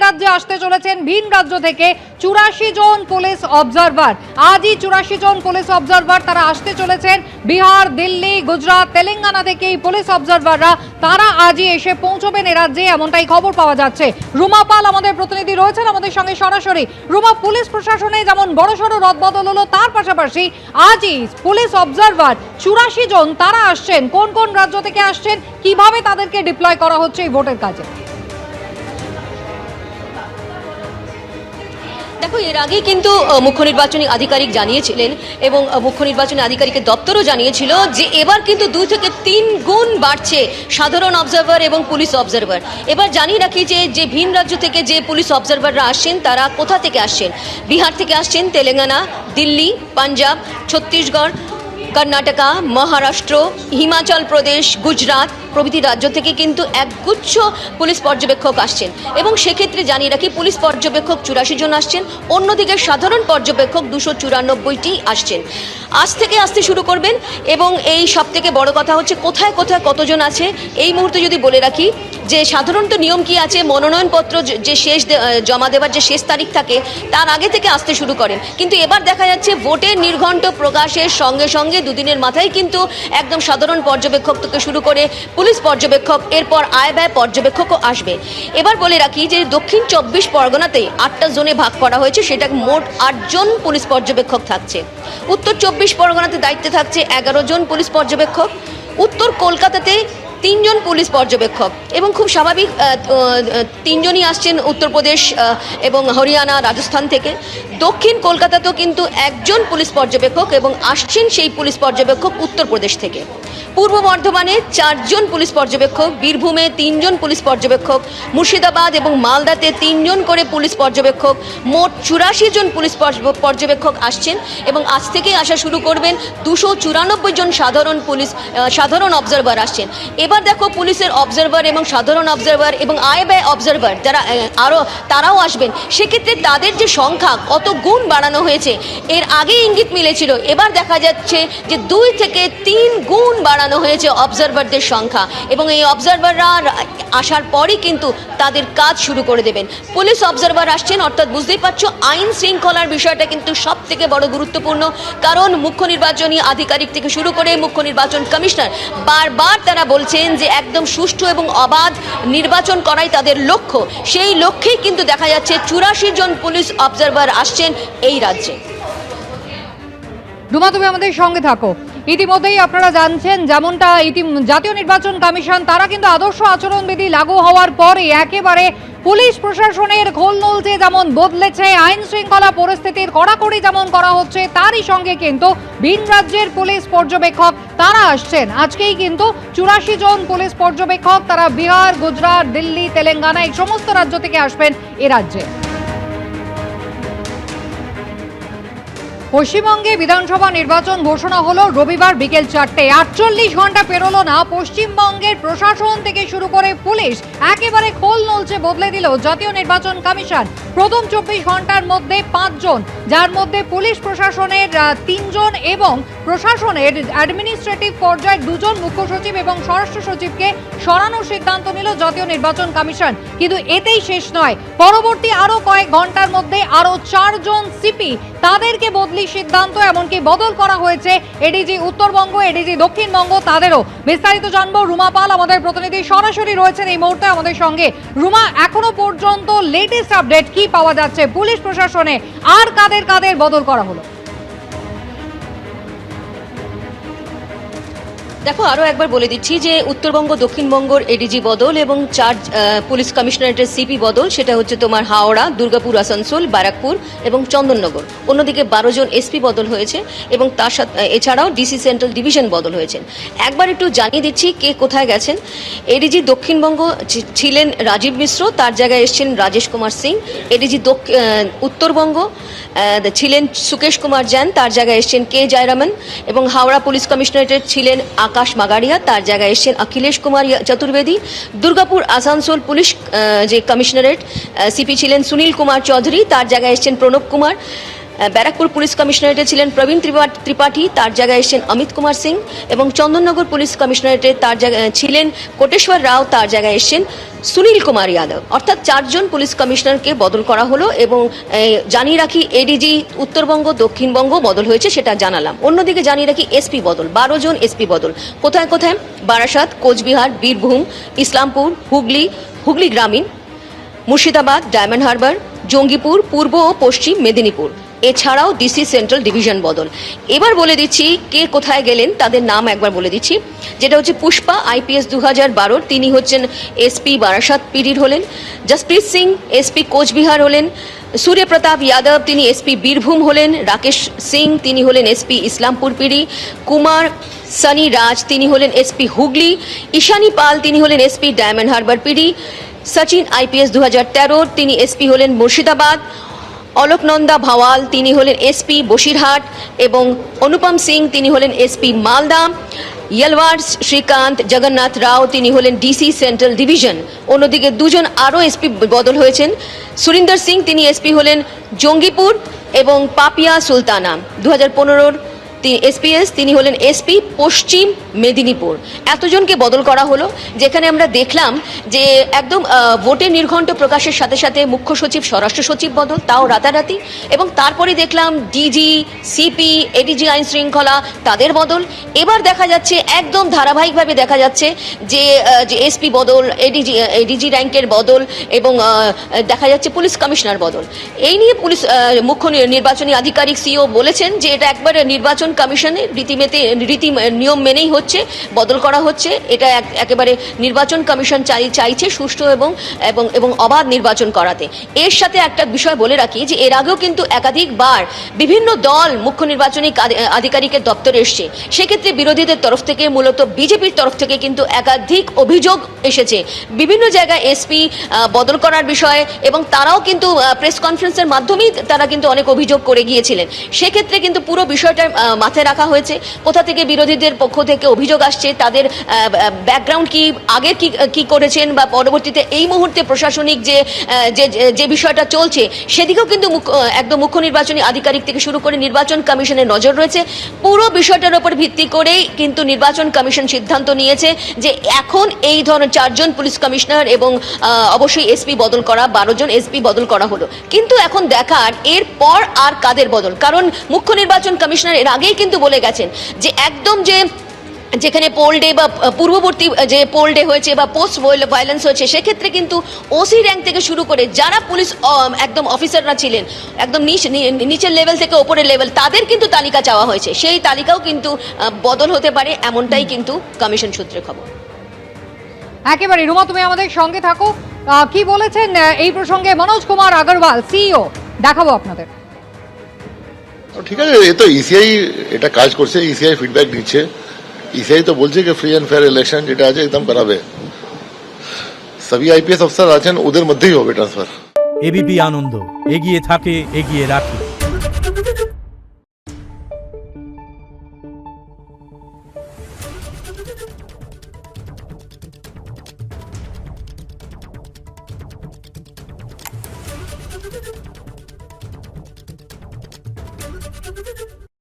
রাজ্যে আসতে চলেছেন ভিন রাজ্য থেকে 84 জন পুলিশ অবজারভার। আজই 84 জন পুলিশ অবজারভার তারা আসতে চলেছেন বিহার, দিল্লি, গুজরাট, তেলেঙ্গানা থেকে। এই পুলিশ অবজারভাররা তারা আজই এসে পৌঁছবেন এ রাজ্যে, এমনটাই খবর পাওয়া যাচ্ছে। রুমা পাল আমাদের প্রতিনিধি রয়েছেন আমাদের সঙ্গে সরাসরি। রুমা, পুলিশ প্রশাসনে যেমন বড়সড় রদবদল হলো, তার পাশাপাশি আজই পুলিশ অবজারভার 84 জন তারা আসছেন। কোন কোন রাজ্য থেকে আসছেন, কিভাবে তাদেরকে ডিপ্লয় করা হচ্ছে এই ভোটের কাজে? দেখো, এর আগে কিন্তু মুখ্য নির্বাচনী আধিকারিক জানিয়েছিলেন এবং মুখ্য নির্বাচনী আধিকারিকের দপ্তরও জানিয়েছিল যে এবার কিন্তু 2 থেকে 3 গুণ বাড়ছে সাধারণ অবজারভার এবং পুলিশ অবজারভার। এবার জানিয়ে রাখি যে ভিন রাজ্য থেকে যে পুলিশ অবজারভাররা আসছেন তারা কোথা থেকে আসছেন। বিহার থেকে আসছেন, তেলেঙ্গানা, দিল্লি, পাঞ্জাব, ছত্তিশগড়, কর্ণাটকা, মহারাষ্ট্র, হিমাচল প্রদেশ, গুজরাট প্রভৃতি রাজ্য থেকে কিন্তু একগুচ্ছ পুলিশ পর্যবেক্ষক আসছেন। এবং সেক্ষেত্রে জানিয়ে রাখি, পুলিশ পর্যবেক্ষক 84 জন আসছেন, অন্যদিকে সাধারণ পর্যবেক্ষক 294টি আসছেন। আজ থেকে আসতে শুরু করবেন এবং এই সব থেকে বড় কথা হচ্ছে কোথায় কোথায় কতজন আছে এই মুহূর্তে যদি বলে রাখি যে সাধারণত নিয়ম কি আছে, মনোনয়নপত্র যে শেষ জমা দেওয়ার যে শেষ তারিখ থাকে তার আগে থেকে আসতে শুরু করেন, কিন্তু এবার দেখা যাচ্ছে ভোটের নির্ঘণ্ট প্রকাশের সঙ্গে সঙ্গে দুদিনের মাথায় কিন্তু একদম সাধারণ পর্যবেক্ষক থেকে শুরু করে পুলিশ পর্যবেক্ষক, এরপর আয় ব্যয় পর্যবেক্ষকও আসবে। এবার বলে রাখি যে দক্ষিণ 24 পরগনাতে 8টা জোনে ভাগ করা হয়েছে, সেটা মোট 8 জন পুলিশ পর্যবেক্ষক থাকছে। উত্তর 24 পরগনাতে দায়িত্বে থাকছে 11 জন পুলিশ পর্যবেক্ষক, উত্তর কলকাতাতে 3 জন পুলিশ পর্যবেক্ষক এবং খুব স্বাভাবিক 3 জনই আসছেন উত্তরপ্রদেশ এবং হরিয়ানা, রাজস্থান থেকে। দক্ষিণ কলকাতাতেও কিন্তু 1 জন পুলিশ পর্যবেক্ষক এবং আসছেন সেই পুলিশ পর্যবেক্ষক উত্তরপ্রদেশ থেকে। পূর্ব বর্ধমানে 4 জন পুলিশ পর্যবেক্ষক, বীরভূমে 3 জন পুলিশ পর্যবেক্ষক, মুর্শিদাবাদ এবং মালদাতে 3 জন করে পুলিশ পর্যবেক্ষক, মোট 84 জন পুলিশ পর্যবেক্ষক আসছেন এবং আজ থেকেই আসা শুরু করবেন 294 জন সাধারণ অবজারভার আসছেন। এবার দেখো, পুলিশের অবজারভার এবং সাধারণ অবজারভার এবং আয় ব্যয় অবজারভার যারা তারাও আসবেন, সেক্ষেত্রে তাদের যে সংখ্যা কত গুণ বাড়ানো হয়েছে এর আগে ইঙ্গিত মিলেছিল। এবার দেখা যাচ্ছে যে 2 থেকে 3 গুণ বাড়ানো হয়েছে অবজারভারদের সংখ্যা এবং এই অবজারভাররা আসার পরই কিন্তু তাদের কাজ শুরু করে দেবেন। পুলিশ অবজারভার আসছেন অর্থাৎ বুঝতেই পারছো আইন শৃঙ্খলার বিষয়টা কিন্তু সব থেকে বড় গুরুত্বপূর্ণ, কারণ মুখ্য নির্বাচনী আধিকারিক থেকে শুরু করে মুখ্য নির্বাচন কমিশনার বারবার তারা বলছেন যে একদম সুষ্ঠু এবং অবাধ নির্বাচন করাই তাদের লক্ষ্য। সেই লক্ষ্যেই কিন্তু দেখা যাচ্ছে 84 জন পুলিশ অবজারভার আসছেন এই রাজ্যে। রুমা, তুমি আমাদের সঙ্গে থাকো। ইতিমধ্যেই আপনারা জানছেন যেমনটা জাতীয় নির্বাচন কমিশন তারা কিন্তু আদর্শ আচরণবিধি লাগু হওয়ার পরে একেবারে পুলিশ প্রশাসনের ঘোলনলচে যেমন বদলেছে, আইন শৃঙ্খলা পরিস্থিতির কড়াকড়ি যেমন করা হচ্ছে, তারই সঙ্গে কিন্তু ভিন রাজ্যের পুলিশ পর্যবেক্ষক তারা আসছেন। আজকেই কিন্তু 84 জন পুলিশ পর্যবেক্ষক তারা বিহার, গুজরাট, দিল্লি, তেলেঙ্গানা এই সমস্ত রাজ্য থেকে আসবেন এ রাজ্যে। পশ্চিমবঙ্গে বিধানসভা নির্বাচন ঘোষণা হলো রবিবার বিকেল 4টে। 48 ঘন্টা পেরোলো না, পশ্চিমবঙ্গের প্রশাসন থেকে শুরু করে পুলিশ একেবারে খোল নলচে বদলে দিল জাতীয় নির্বাচন কমিশন। প্রথম 24 ঘন্টার মধ্যে 5 জন, যার মধ্যে পুলিশ প্রশাসনের 3 জন এবং প্রশাসনের অ্যাডমিনিস্ট্রেটিভ পর্যায়ের 2 জন মুখ্য সচিব এবং স্বরাষ্ট্র সচিবকে সরানোর সিদ্ধান্ত নিল জাতীয় নির্বাচন কমিশন। কিন্তু এতেই শেষ নয়, পরবর্তী আরো কয়েক ঘন্টার মধ্যে আরো 4 জন সিপি তাদেরকে বদলি সিদ্ধান্ত, এমনকি বদল করা হয়েছে এডিজি উত্তরবঙ্গ, এডিজি দক্ষিণবঙ্গ তাদেরও। বিস্তারিত জানবো, রুমা পাল আমাদের প্রতিনিধি সরাসরি রয়েছেন এই মুহূর্তে আমাদের সঙ্গে। রুমা, এখনো পর্যন্ত লেটেস্ট আপডেট কি পাওয়া যাচ্ছে পুলিশ প্রশাসনে, আর কাদের কাদের বদল করা হলো? দেখো, আরও একবার বলে দিচ্ছি যে উত্তরবঙ্গ দক্ষিণবঙ্গর এডিজি বদল এবং 4 পুলিশ কমিশনারেটের সিপি বদল, সেটা হচ্ছে তোমার হাওড়া, দুর্গাপুর, আসানসোল, ব্যারাকপুর এবং চন্দননগর। অন্যদিকে 12 জন এসপি বদল হয়েছে এবং তার সাথে এছাড়াও ডিসি সেন্ট্রাল ডিভিশন বদল হয়েছেন। একবার একটু জানিয়ে দিচ্ছি কে কোথায় গেছেন। এডিজি দক্ষিণবঙ্গ ছিলেন রাজীব মিশ্র, তার জায়গায় এসছেন রাজেশ কুমার সিং। এডিজি উত্তরবঙ্গ ছিলেন সুকেশ কুমার জৈন, তার জায়গায় এসছেন কে জয়রামন। এবং হাওড়া পুলিশ কমিশনারেটের ছিলেন আকাশ মাগাড়িয়া, তার জায়গায় এসছেন অখিলেশ কুমার চতুর্বেদী। দুর্গাপুর আসানসোল পুলিশ যে কমিশনারেট সিপি ছিলেন সুনীল কুমার চৌধুরী, তার জায়গায় এসছেন প্রণব কুমার। ব্যারাকপুর পুলিশ কমিশনারেটে ছিলেন প্রবীণ ত্রিপাঠী, তার জায়গায় এসছেন অমিত কুমার সিং। এবং চন্দননগর পুলিশ কমিশনারেটে তার জায়গায় ছিলেন কোটেশ্বর রাও, তার জায়গায় এসছেন সুনীল কুমার যাদব, অর্থাৎ 4 জন পুলিশ কমিশনারকে বদল করা হলো। এবং জানিয়ে রাখি এডিজি উত্তরবঙ্গ দক্ষিণবঙ্গ বদল হয়েছে, সেটা জানালাম। অন্যদিকে জানিয়ে রাখি এসপি বদল, 12 জন এসপি বদল। কোথায় কোথায়? বারাসাত, কোচবিহার, বীরভূম, ইসলামপুর, হুগলি গ্রামীণ, মুর্শিদাবাদ, ডায়মন্ড হারবার, জঙ্গিপুর, পূর্ব ও পশ্চিম মেদিনীপুর। এছাড়াও ডিসি সেন্ট্রাল ডিভিশন বদল। এবার বলে দিচ্ছি কে কোথায় গেলেন, তাদের নাম একবার বলে দিচ্ছি। যেটা হচ্ছে পুষ্পা, আইপিএস 2012, তিনি হচ্ছেন এসপি বারাসাত পিডির হলেন। জসপ্রীত সিং এসপি কোচবিহার হলেন। সূর্য প্রতাপ যাদব, তিনি এসপি বীরভূম হলেন। রাকেশ সিং, তিনি হলেন এসপি ইসলামপুর পিডি। কুমার সানি রাজ, তিনি হলেন এসপি হুগলি। ঈশানী পাল, তিনি হলেন SP diamond Harbour PD. Sachin IPS 2013, তিনি এসপি হলেন মুর্শিদাবাদ। অলোকনন্দা ভাওয়াল, তিনি হলেন এসপি বসিরহাট। এবং অনুপম সিং, তিনি হলেন এসপি মালদা। ইয়েলওয়ার শ্রীকান্ত জগন্নাথ রাও, তিনি হলেন ডিসি সেন্ট্রাল ডিভিশন। অন্যদিকে 2 জন আরও এসপি বদল হয়েছেন। সুরিন্দর সিং, তিনি এসপি হলেন জঙ্গিপুর। এবং পাপিয়া সুলতানা 2015 এসপিএস, তিনি হলেন এসপি পশ্চিম মেদিনীপুর। এতজনকে বদল করা হলো, যেখানে আমরা দেখলাম যে একদম ভোটের নির্ঘণ্ট প্রকাশের সাথে সাথে মুখ্য সচিব, স্বরাষ্ট্র সচিব বদল, তাও রাতারাতি। এবং তারপরে দেখলাম ডিজি, সিপি, এডিজি আইন শৃঙ্খলা, তাদের বদল। এবার দেখা যাচ্ছে একদম ধারাবাহিকভাবে দেখা যাচ্ছে যে এসপি বদল, এডিজি র্যাঙ্কের বদল, এবং দেখা যাচ্ছে পুলিশ কমিশনার বদল। এই নিয়ে পুলিশ মুখ্য নির্বাচনী আধিকারিক সিও বলেছেন যে এটা একবার নির্বাচন কমিশনের রীতি নিয়ম মেনেই হচ্ছে, বদল করা হচ্ছে। এটা একেবারে নির্বাচন কমিশন চাইছে সুষ্ঠু এবং অবাধ নির্বাচন করাতে। এর সাথে একটা বিষয় বলে রাখি যে এর আগেও কিন্তু একাধিকবার বিভিন্ন দল মুখ্য নির্বাচনী আধিকারিকের দপ্তরে এসছে। সেক্ষেত্রে বিরোধীদের তরফ থেকে, মূলত বিজেপির তরফ থেকে কিন্তু একাধিক অভিযোগ এসেছে বিভিন্ন জায়গায় এসপি বদল করার বিষয়ে, এবং তারাও কিন্তু প্রেস কনফারেন্সের মাধ্যমেই তারা কিন্তু অনেক অভিযোগ করে গিয়েছিলেন। সেক্ষেত্রে কিন্তু পুরো বিষয়টা মাথায় রাখা হয়েছে, কোথা থেকে বিরোধীদের পক্ষ থেকে অভিযোগ আসছে, তাদের ব্যাকগ্রাউন্ড কি, আগে কি করেছেন, বা পরবর্তীতে এই মুহূর্তে প্রশাসনিক যে বিষয়টা চলছে সেদিকেও কিন্তু একদম মুখ্য নির্বাচনী আধিকারিক থেকে শুরু করে নির্বাচন কমিশনের নজর রয়েছে। পুরো বিষয়টার উপর ভিত্তি করেই কিন্তু নির্বাচন কমিশন সিদ্ধান্ত নিয়েছে যে এখন এই ধরনের 4 জন পুলিশ কমিশনার এবং অবশ্যই এসপি বদল করা, 12 জন এসপি বদল করা হলো। কিন্তু এখন দেখার এরপর আর কাদের বদল, কারণ মুখ্য নির্বাচন কমিশনার এর আগেই কিন্তু বলে গেছেন যে একদম যেখানে পোল ডে বা পূর্ববর্তী যে পোল ডে হয়েছে বা পোস্ট ভায়োলেন্স হয়েছে, সেক্ষেত্রে কিন্তু ওসি র্যাঙ্ক থেকে শুরু করে যারা পুলিশ একদম অফিসাররা ছিলেন, একদম নিচের লেভেল থেকে ওপরের লেভেল, তাদের কিন্তু তালিকা চাওয়া হয়েছে। সেই তালিকাও কিন্তু বদল হতে পারে, এমনটাই কিন্তু কমিশন সূত্রে খবর। একেবারে রুমা, তুমি আমাদের সঙ্গে থাকো। কি বলেছেন এই প্রসঙ্গে মনোজ কুমার আগরওয়াল, সিইও, দেখাবো আপনাদের। ঠিক আছে, এ তো ইসিআই এটা কাজ করছে, ইসিআই ফিডব্যাক দিচ্ছে। ইসিআই তো বলছে যে ফ্রি অ্যান্ড ফেয়ার ইলেকশন যেটা আছে একদম করাবে। সবই আইপিএস অফিসার আছেন, ওদের মধ্যেই হবে ট্রান্সফার। এবিপি আনন্দ, এগিয়ে থাকে, এগিয়ে রাখে।